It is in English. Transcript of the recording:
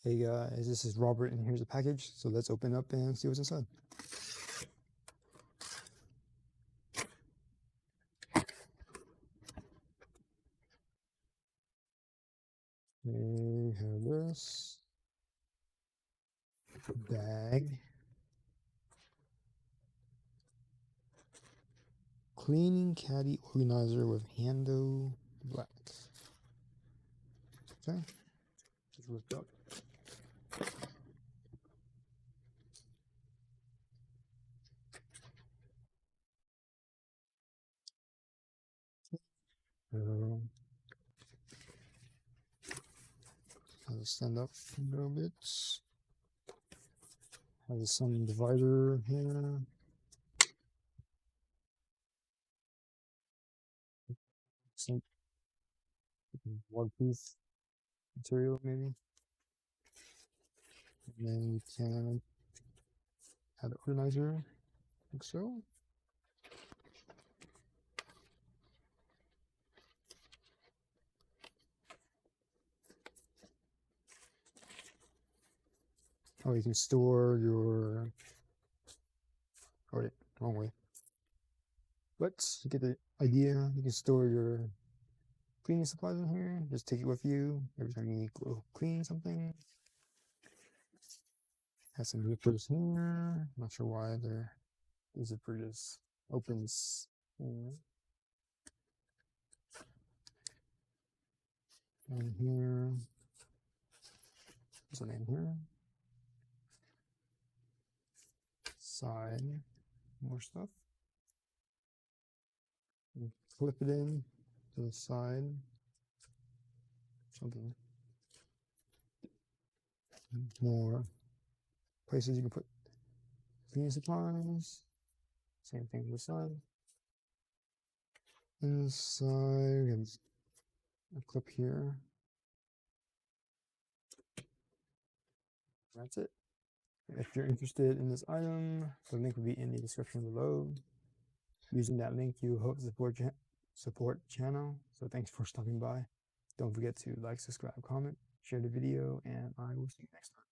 Hey guys, this is Robert and here's a package. So let's open up and see what's inside. We have this bag. Cleaning caddy organizer with handle black. Okay, just ripped up. I'll stand up a little bit. Has some divider here. Some waterproof material maybe. And then you can add the organizer like so. Oh, you can store your, oh wait, wrong way. But you get the idea. You can store your cleaning supplies in here. Just take it with you every time you go clean something. Has some zippers here. Not sure why the zipper just opens here. And here, there's a name here. Side, more stuff. And flip it in to the side. Something. More places you can put cleaning supplies. Same thing on the side. Inside, we have a clip here. That's it. If you're interested in this item, the link will be in the description below. Using that link, you hope to support channel. So thanks for stopping by. Don't forget to like, subscribe, comment, share the video, and I will see you next time.